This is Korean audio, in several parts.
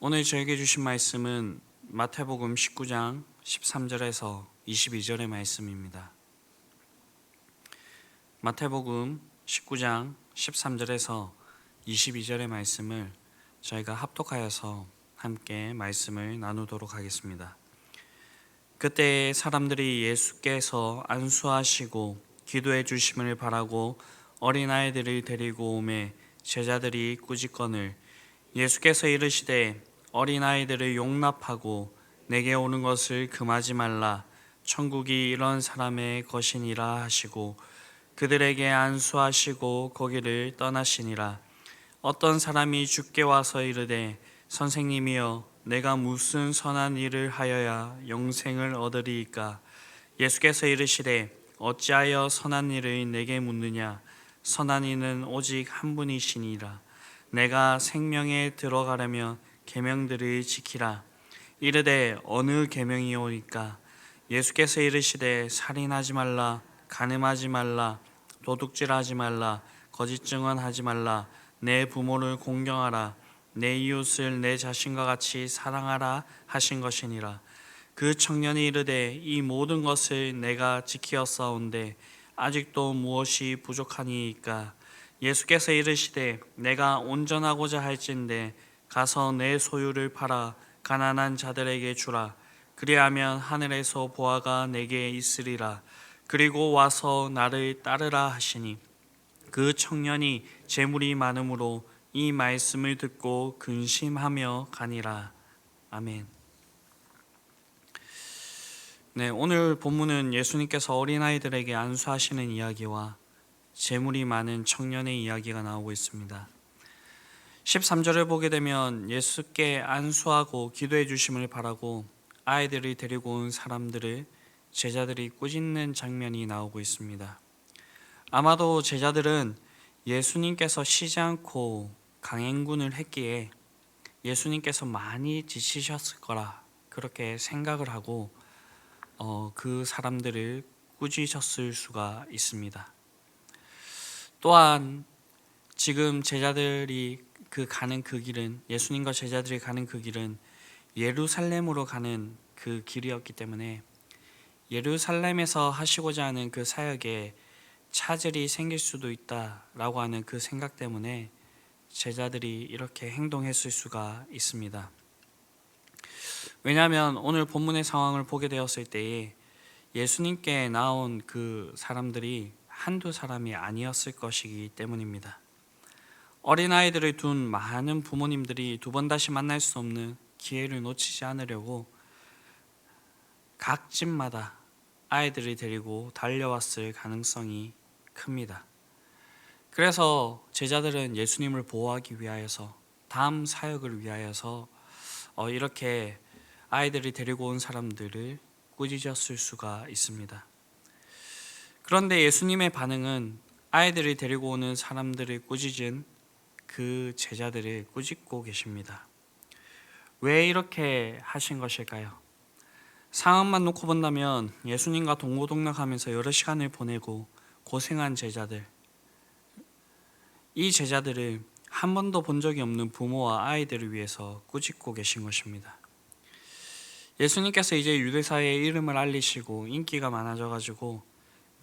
오늘 저에게 주신 말씀은 마태복음 19장 13절에서 22절의 말씀입니다. 마태복음 19장 13절에서 22절의 말씀을 저희가 합독하여서 함께 말씀을 나누도록 하겠습니다. 그때 사람들이 예수께서 안수하시고 기도해 주심을 바라고 어린아이들을 데리고 오매 제자들이 꾸짖거늘 예수께서 이르시되 어린아이들을 용납하고 내게 오는 것을 금하지 말라. 천국이 이런 사람의 것이니라 하시고 그들에게 안수하시고 거기를 떠나시니라. 어떤 사람이 주께 와서 이르되 선생님이여 내가 무슨 선한 일을 하여야 영생을 얻으리이까? 예수께서 이르시되 어찌하여 선한 일을 내게 묻느냐? 선한 이는 오직 한 분이시니라. 내가 생명에 들어가려면 계명들을 지키라. 이르되 어느 계명이오니까? 예수께서 이르시되 살인하지 말라, 간음하지 말라, 도둑질하지 말라, 거짓 증언하지 말라, 내 부모를 공경하라, 내 이웃을 내 자신과 같이 사랑하라 하신 것이니라. 그 청년이 이르되 이 모든 것을 내가 지키었사온데 아직도 무엇이 부족하니이까? 예수께서 이르시되 내가 온전하고자 할진대 가서 내 소유를 팔아 가난한 자들에게 주라. 그리하면 하늘에서 보화가 내게 있으리라. 그리고 와서 나를 따르라 하시니 그 청년이 재물이 많으므로 이 말씀을 듣고 근심하며 가니라. 아멘. 네, 오늘 본문은 예수님께서 어린아이들에게 안수하시는 이야기와 재물이 많은 청년의 이야기가 나오고 있습니다. 13절을 보게 되면 예수께 안수하고 기도해 주심을 바라고 아이들을 데리고 온 사람들을 제자들이 꾸짖는 장면이 나오고 있습니다. 아마도 제자들은 예수님께서 쉬지 않고 강행군을 했기에 예수님께서 많이 지치셨을 거라 그렇게 생각을 하고 그 사람들을 꾸짖으셨을 수가 있습니다. 또한 지금 제자들이 가는 그 길은 예수님과 제자들이 가는 그 길은 예루살렘으로 가는 그 길이었기 때문에 예루살렘에서 하시고자 하는 그 사역에 차질이 생길 수도 있다라고 하는 그 생각 때문에 제자들이 이렇게 행동했을 수가 있습니다. 왜냐하면 오늘 본문의 상황을 보게 되었을 때에 예수님께 나온 그 사람들이 한두 사람이 아니었을 것이기 때문입니다. 어린아이들을 둔 많은 부모님들이 두 번 다시 만날 수 없는 기회를 놓치지 않으려고 각 집마다 아이들을 데리고 달려왔을 가능성이 큽니다. 그래서 제자들은 예수님을 보호하기 위하여서 다음 사역을 위하여서 이렇게 아이들이 데리고 온 사람들을 꾸짖었을 수가 있습니다. 그런데 예수님의 반응은 아이들이 데리고 오는 사람들을 꾸짖은 그 제자들을 꾸짖고 계십니다. 왜 이렇게 하신 것일까요? 상황만 놓고 본다면 예수님과 동고동락하면서 여러 시간을 보내고 고생한 제자들, 이 제자들을 한 번도 본 적이 없는 부모와 아이들을 위해서 꾸짖고 계신 것입니다. 예수님께서 이제 유대사회에 이름을 알리시고 인기가 많아져가지고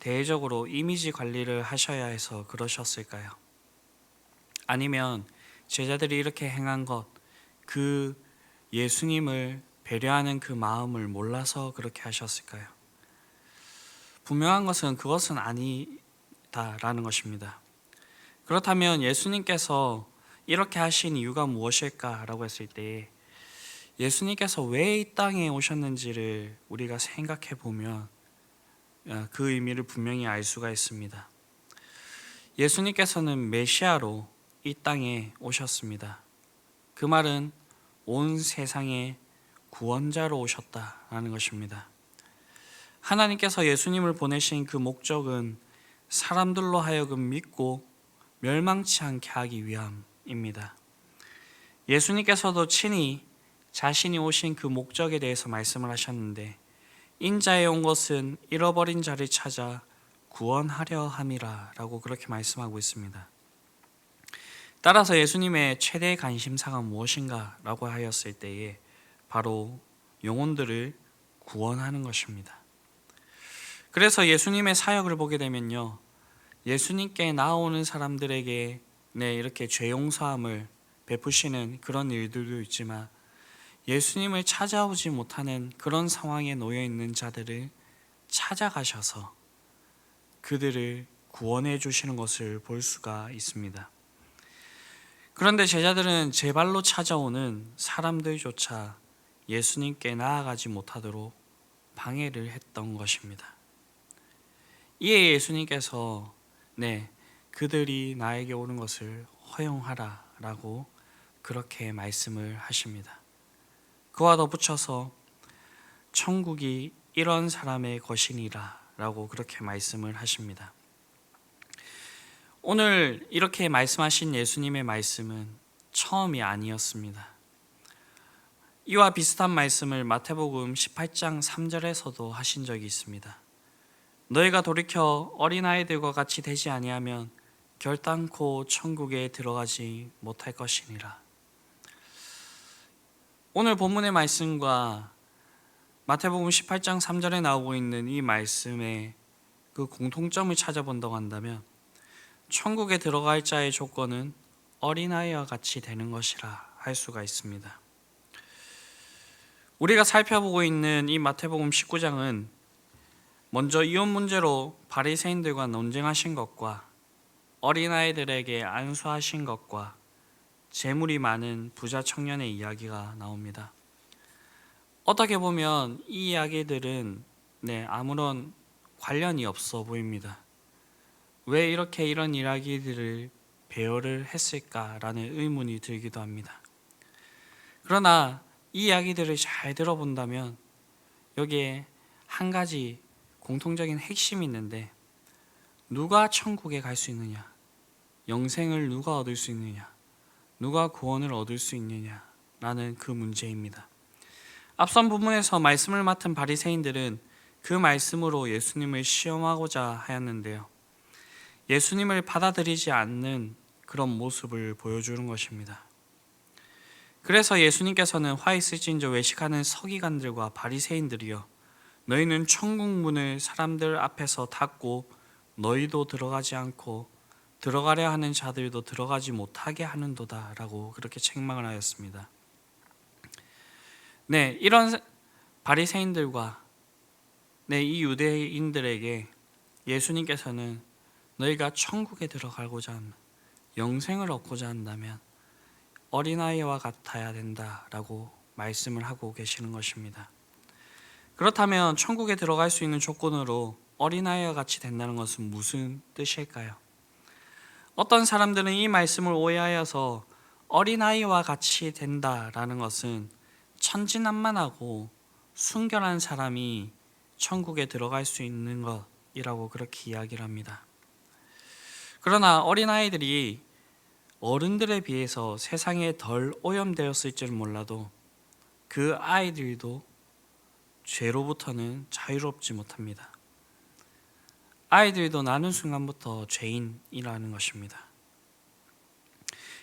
대외적으로 이미지 관리를 하셔야 해서 그러셨을까요? 아니면 제자들이 이렇게 행한 것, 그 예수님을 배려하는 그 마음을 몰라서 그렇게 하셨을까요? 분명한 것은 그것은 아니다라는 것입니다. 그렇다면 예수님께서 이렇게 하신 이유가 무엇일까라고 했을 때 예수님께서 왜 이 땅에 오셨는지를 우리가 생각해 보면 그 의미를 분명히 알 수가 있습니다. 예수님께서는 메시아로 이 땅에 오셨습니다. 그 말은 온 세상의 구원자로 오셨다라는 것입니다. 하나님께서 예수님을 보내신 그 목적은 사람들로 하여금 믿고 멸망치 않게 하기 위함입니다. 예수님께서도 친히 자신이 오신 그 목적에 대해서 말씀을 하셨는데 인자에 온 것은 잃어버린 자를 찾아 구원하려 함이라 라고 그렇게 말씀하고 있습니다. 따라서 예수님의 최대 관심사가 무엇인가 라고 하였을 때에 바로 영혼들을 구원하는 것입니다. 그래서 예수님의 사역을 보게 되면요, 예수님께 나오는 사람들에게 이렇게 죄 용서함을 베푸시는 그런 일들도 있지만, 예수님을 찾아오지 못하는 그런 상황에 놓여 있는 자들을 찾아가셔서 그들을 구원해 주시는 것을 볼 수가 있습니다. 그런데 제자들은 제 발로 찾아오는 사람들조차 예수님께 나아가지 못하도록 방해를 했던 것입니다. 이에 예수님께서 그들이 나에게 오는 것을 허용하라 라고 그렇게 말씀을 하십니다. 그와 덧붙여서 천국이 이런 사람의 것이니라 라고 그렇게 말씀을 하십니다. 오늘 이렇게 말씀하신 예수님의 말씀은 처음이 아니었습니다. 이와 비슷한 말씀을 마태복음 18장 3절에서도 하신 적이 있습니다. 너희가 돌이켜 어린아이들과 같이 되지 아니하면 결단코 천국에 들어가지 못할 것이니라. 오늘 본문의 말씀과 마태복음 18장 3절에 나오고 있는 이 말씀의 그 공통점을 찾아본다고 한다면, 천국에 들어갈 자의 조건은 어린아이와 같이 되는 것이라 할 수가 있습니다. 우리가 살펴보고 있는 이 마태복음 19장은 먼저 이혼 문제로 바리새인들과 논쟁하신 것과 어린아이들에게 안수하신 것과 재물이 많은 부자 청년의 이야기가 나옵니다. 어떻게 보면 이 이야기들은 아무런 관련이 없어 보입니다. 왜 이렇게 이런 이야기들을 배열을 했을까라는 의문이 들기도 합니다. 그러나 이 이야기들을 잘 들어본다면 여기에 한 가지 공통적인 핵심이 있는데, 누가 천국에 갈 수 있느냐, 영생을 누가 얻을 수 있느냐, 누가 구원을 얻을 수 있느냐라는 그 문제입니다. 앞선 부분에서 말씀을 맡은 바리새인들은 그 말씀으로 예수님을 시험하고자 하였는데요, 예수님을 받아들이지 않는 그런 모습을 보여주는 것입니다. 그래서 예수님께서는 화 있을진저 외식하는 서기관들과 바리새인들이여, 너희는 천국 문을 사람들 앞에서 닫고 너희도 들어가지 않고 들어가려 하는 자들도 들어가지 못하게 하는도다 라고 그렇게 책망을 하였습니다. 이런 바리새인들과 이 유대인들에게 예수님께서는 너희가 천국에 들어가고자 한다, 영생을 얻고자 한다면 어린아이와 같아야 된다라고 말씀을 하고 계시는 것입니다. 그렇다면 천국에 들어갈 수 있는 조건으로 어린아이와 같이 된다는 것은 무슨 뜻일까요? 어떤 사람들은 이 말씀을 오해하여서 어린아이와 같이 된다라는 것은 천진난만하고 순결한 사람이 천국에 들어갈 수 있는 것이라고 그렇게 이야기를 합니다. 그러나 어린아이들이 어른들에 비해서 세상에 덜 오염되었을지는 몰라도 그 아이들도 죄로부터는 자유롭지 못합니다. 아이들도 나는 순간부터 죄인이라는 것입니다.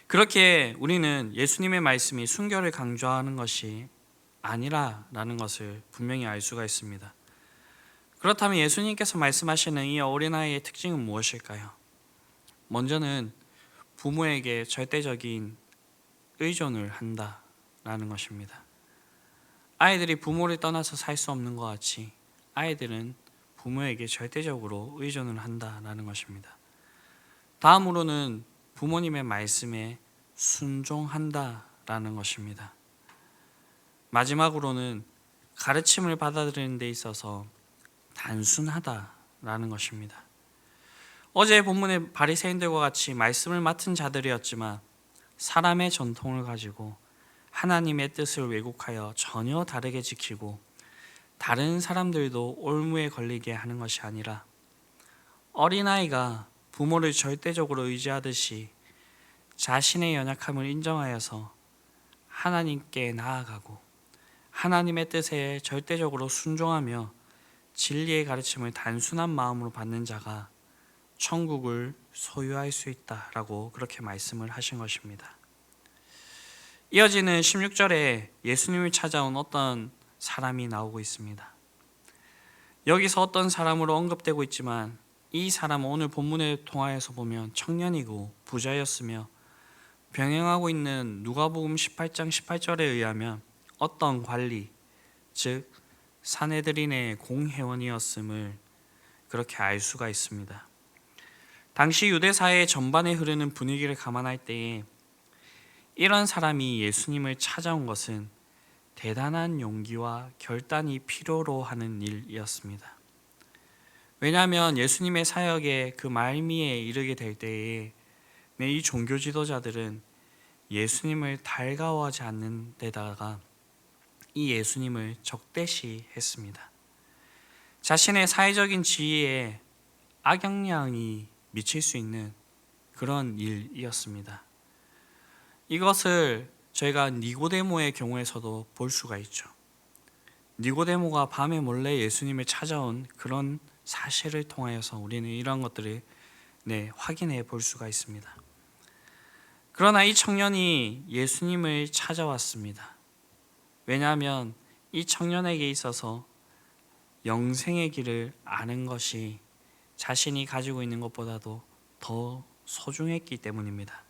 그렇게 우리는 예수님의 말씀이 순결을 강조하는 것이 아니라라는 것을 분명히 알 수가 있습니다. 그렇다면 예수님께서 말씀하시는 이 어린아이의 특징은 무엇일까요? 먼저는 부모에게 절대적인 의존을 한다라는 것입니다. 아이들이 부모를 떠나서 살 수 없는 것 같이 아이들은 부모에게 절대적으로 의존을 한다라는 것입니다. 다음으로는 부모님의 말씀에 순종한다라는 것입니다. 마지막으로는 가르침을 받아들이는 데 있어서 단순하다라는 것입니다. 어제 본문의 바리새인들과 같이 말씀을 맡은 자들이었지만 사람의 전통을 가지고 하나님의 뜻을 왜곡하여 전혀 다르게 지키고 다른 사람들도 올무에 걸리게 하는 것이 아니라, 어린아이가 부모를 절대적으로 의지하듯이 자신의 연약함을 인정하여서 하나님께 나아가고 하나님의 뜻에 절대적으로 순종하며 진리의 가르침을 단순한 마음으로 받는 자가 천국을 소유할 수 있다라고 그렇게 말씀을 하신 것입니다. 이어지는 16절에 예수님을 찾아온 어떤 사람이 나오고 있습니다. 여기서 어떤 사람으로 언급되고 있지만 이 사람은 오늘 본문을 통하여서 보면 청년이고 부자였으며 병행하고 있는 누가복음 18장 18절에 의하면 어떤 관리, 즉 산헤드린의 공회원이었음을 그렇게 알 수가 있습니다. 당시 유대 사회 전반에 흐르는 분위기를 감안할 때에 이런 사람이 예수님을 찾아온 것은 대단한 용기와 결단이 필요로 하는 일이었습니다. 왜냐하면 예수님의 사역의 그 말미에 이르게 될 때에 이 종교 지도자들은 예수님을 달가워하지 않는 데다가 이 예수님을 적대시했습니다. 자신의 사회적인 지위에 악영향이 미칠 수 있는 그런 일이었습니다. 이것을 저희가 니고데모의 경우에서도 볼 수가 있죠. 니고데모가 밤에 몰래 예수님을 찾아온 그런 사실을 통하여서 우리는 이런 것들을 확인해 볼 수가 있습니다. 그러나 이 청년이 예수님을 찾아왔습니다. 왜냐하면 이 청년에게 있어서 영생의 길을 아는 것이 자신이 가지고 있는 것보다도 더 소중했기 때문입니다.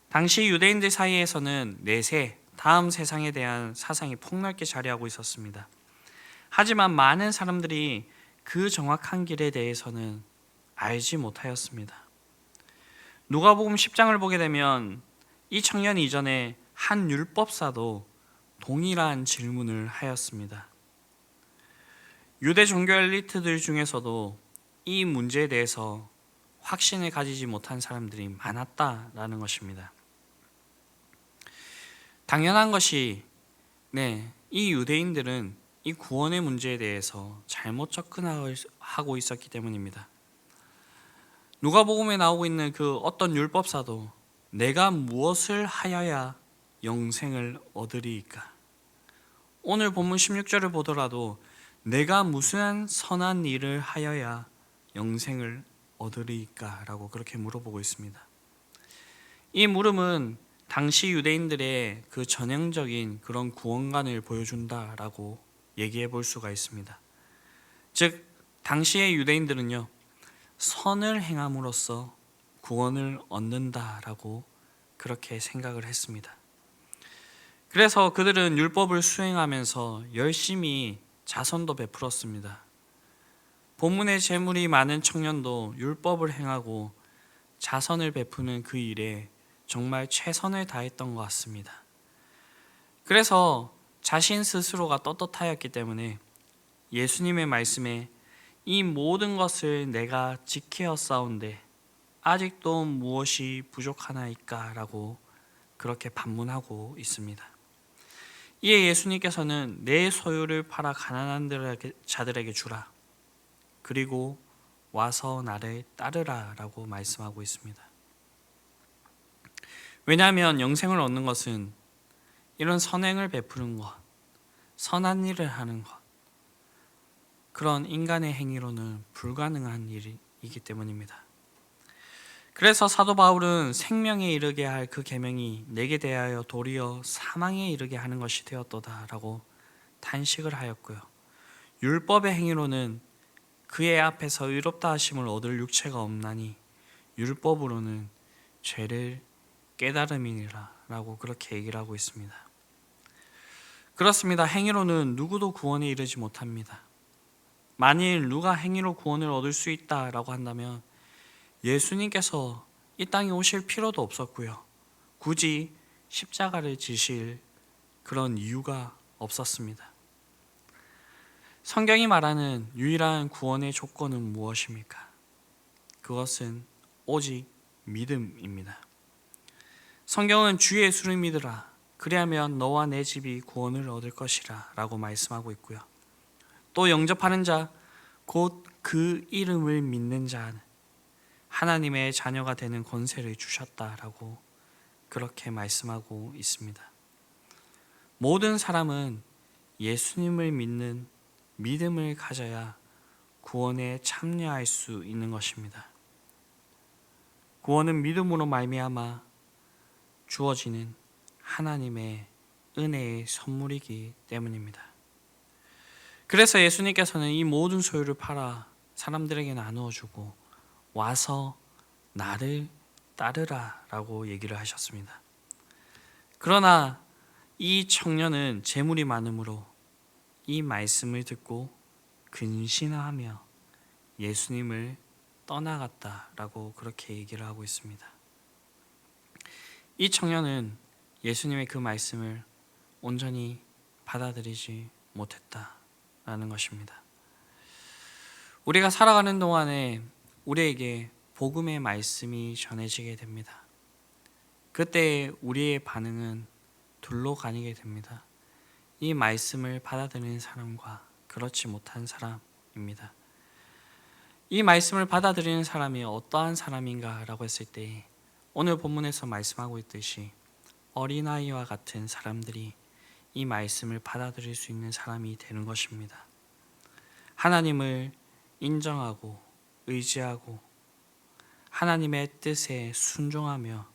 당시 유대인들 사이에서는 내세, 다음 세상에 대한 사상이 폭넓게 자리하고 있었습니다. 하지만 많은 사람들이 그 정확한 길에 대해서는 알지 못하였습니다. 누가복음 10장을 보게 되면 이 청년이 이전에 한 율법사도 동일한 질문을 하였습니다. 유대 종교 엘리트들 중에서도 이 문제에 대해서 확신을 가지지 못한 사람들이 많았다라는 것입니다. 당연한 것이 이 유대인들은 이 구원의 문제에 대해서 잘못 접근하고 있었기 때문입니다. 누가복음에 나오고 있는 그 어떤 율법사도 내가 무엇을 하여야 영생을 얻으리이까? 오늘 본문 16절을 보더라도 내가 무슨 선한 일을 하여야 영생을 얻으리이까? 라고 그렇게 물어보고 있습니다. 이 물음은 당시 유대인들의 그 전형적인 그런 구원관을 보여준다라고 얘기해 볼 수가 있습니다. 즉 당시의 유대인들은요, 선을 행함으로써 구원을 얻는다라고 그렇게 생각을 했습니다. 그래서 그들은 율법을 수행하면서 열심히 자선도 베풀었습니다. 본문의 재물이 많은 청년도 율법을 행하고 자선을 베푸는 그 일에 정말 최선을 다했던 것 같습니다. 그래서 자신 스스로가 떳떳하였기 때문에 예수님의 말씀에 이 모든 것을 내가 지키었사온데 아직도 무엇이 부족하나이까? 라고 그렇게 반문하고 있습니다. 이에 예수님께서는 내 소유를 팔아 가난한 자들에게 주라. 그리고 와서 나를 따르라 라고 말씀하고 있습니다. 왜냐하면 영생을 얻는 것은 이런 선행을 베푸는 것, 선한 일을 하는 것, 그런 인간의 행위로는 불가능한 일이기 때문입니다. 그래서 사도 바울은 생명에 이르게 할 그 계명이 내게 대하여 도리어 사망에 이르게 하는 것이 되었도다라고 탄식을 하였고요. 율법의 행위로는 그의 앞에서 의롭다 하심을 얻을 육체가 없나니 율법으로는 죄를 깨달음이니라 라고 그렇게 얘기를 하고 있습니다. 그렇습니다. 행위로는 누구도 구원에 이르지 못합니다. 만일 누가 행위로 구원을 얻을 수 있다라고 한다면 예수님께서 이 땅에 오실 필요도 없었고요. 굳이 십자가를 지실 그런 이유가 없었습니다. 성경이 말하는 유일한 구원의 조건은 무엇입니까? 그것은 오직 믿음입니다. 성경은 주 예수를 믿으라. 그리하면 너와 내 집이 구원을 얻을 것이라 라고 말씀하고 있고요. 또 영접하는 자, 곧 그 이름을 믿는 자는 하나님의 자녀가 되는 권세를 주셨다라고 그렇게 말씀하고 있습니다. 모든 사람은 예수님을 믿는 믿음을 가져야 구원에 참여할 수 있는 것입니다. 구원은 믿음으로 말미암아 주어지는 하나님의 은혜의 선물이기 때문입니다. 그래서 예수님께서는 이 모든 소유를 팔아 사람들에게 나누어 주고 와서 나를 따르라 라고 얘기를 하셨습니다. 그러나 이 청년은 재물이 많으므로 이 말씀을 듣고 근신하며 예수님을 떠나갔다라고 그렇게 얘기를 하고 있습니다. 이 청년은 예수님의 그 말씀을 온전히 받아들이지 못했다라는 것입니다. 우리가 살아가는 동안에 우리에게 복음의 말씀이 전해지게 됩니다. 그때 우리의 반응은 둘로 가뉘게 됩니다. 이 말씀을 받아들이는 사람과 그렇지 못한 사람입니다. 이 말씀을 받아들이는 사람이 어떠한 사람인가 라고 했을 때 오늘 본문에서 말씀하고 있듯이 어린아이와 같은 사람들이 이 말씀을 받아들일 수 있는 사람이 되는 것입니다. 하나님을 인정하고 의지하고 하나님의 뜻에 순종하며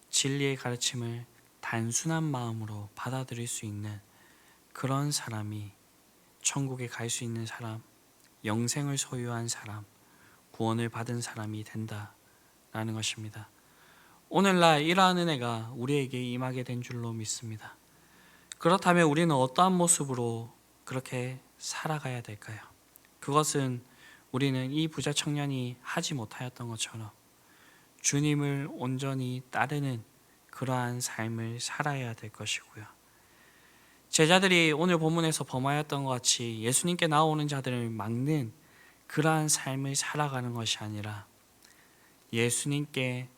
진리의 가르침을 단순한 마음으로 받아들일 수 있는 그런 사람이 천국에 갈 수 있는 사람, 영생을 소유한 사람, 구원을 받은 사람이 된다라는 것입니다. 오늘날 이러한 은혜가 우리에게 임하게 된 줄로 믿습니다. 그렇다면 우리는 어떠한 모습으로 그렇게 살아가야 될까요? 그것은 우리는 이 부자 청년이 하지 못하였던 것처럼 주님을 온전히 따르는 그러한 삶을 살아야 될 것이고요. 제자들이 오늘 본문에서 범하였던 것 같이 예수님께 나오는 자들을 막는 그러한 삶을 살아가는 것이 아니라 예수님께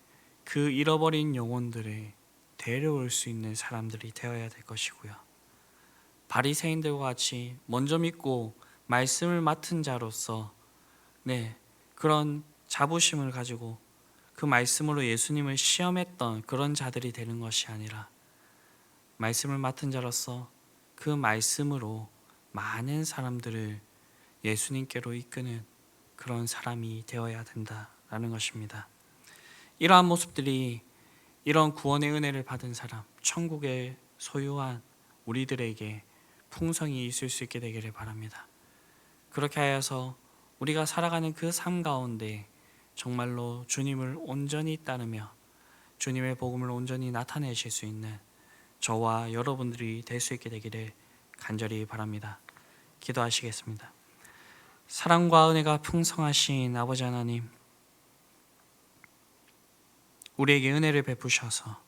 그 잃어버린 영혼들을 데려올 수 있는 사람들이 되어야 될 것이고요. 바리새인들과 같이 먼저 믿고 말씀을 맡은 자로서 그런 자부심을 가지고 그 말씀으로 예수님을 시험했던 그런 자들이 되는 것이 아니라 말씀을 맡은 자로서 그 말씀으로 많은 사람들을 예수님께로 이끄는 그런 사람이 되어야 된다라는 것입니다. 이러한 모습들이 이런 구원의 은혜를 받은 사람, 천국의 소유한 우리들에게 풍성히 있을 수 있게 되기를 바랍니다. 그렇게 하여서 우리가 살아가는 그 삶 가운데 정말로 주님을 온전히 따르며 주님의 복음을 온전히 나타내실 수 있는 저와 여러분들이 될 수 있게 되기를 간절히 바랍니다. 기도하시겠습니다. 사랑과 은혜가 풍성하신 아버지 하나님, 우리에게 은혜를 베푸셔서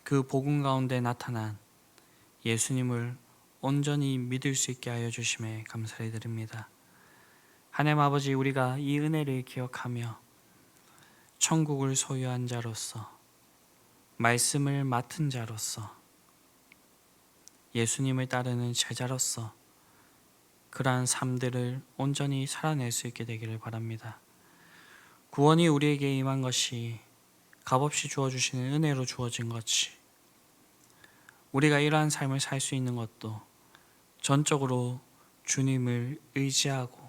그 복음 가운데 나타난 예수님을 온전히 믿을 수 있게 하여 주심에 감사를 드립니다. 하나님 아버지, 우리가 이 은혜를 기억하며 천국을 소유한 자로서 말씀을 맡은 자로서 예수님을 따르는 제자로서 그러한 삶들을 온전히 살아낼 수 있게 되기를 바랍니다. 구원이 우리에게 임한 것이 값없이 주어주시는 은혜로 주어진 것이 우리가 이러한 삶을 살 수 있는 것도 전적으로 주님을 의지하고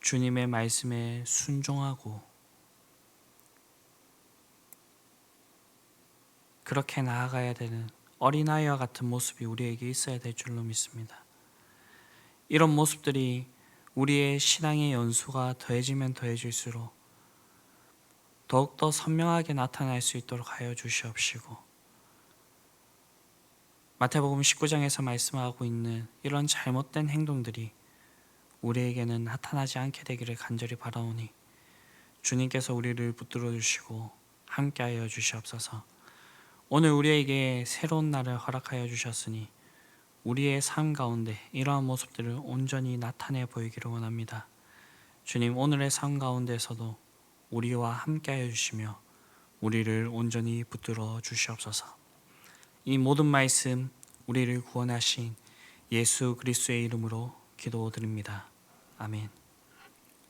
주님의 말씀에 순종하고 그렇게 나아가야 되는 어린아이와 같은 모습이 우리에게 있어야 될 줄로 믿습니다. 이런 모습들이 우리의 신앙의 연수가 더해지면 더해질수록 더욱더 선명하게 나타날 수 있도록 하여 주시옵시고, 마태복음 19장에서 말씀하고 있는 이런 잘못된 행동들이 우리에게는 나타나지 않게 되기를 간절히 바라오니 주님께서 우리를 붙들어 주시고 함께하여 주시옵소서. 오늘 우리에게 새로운 날을 허락하여 주셨으니 우리의 삶 가운데 이러한 모습들을 온전히 나타내 보이기를 원합니다. 주님, 오늘의 삶 가운데서도 우리와 함께하여 주시며 우리를 온전히 붙들어 주시옵소서. 이 모든 말씀 우리를 구원하신 예수 그리스도의 이름으로 기도드립니다. 아멘.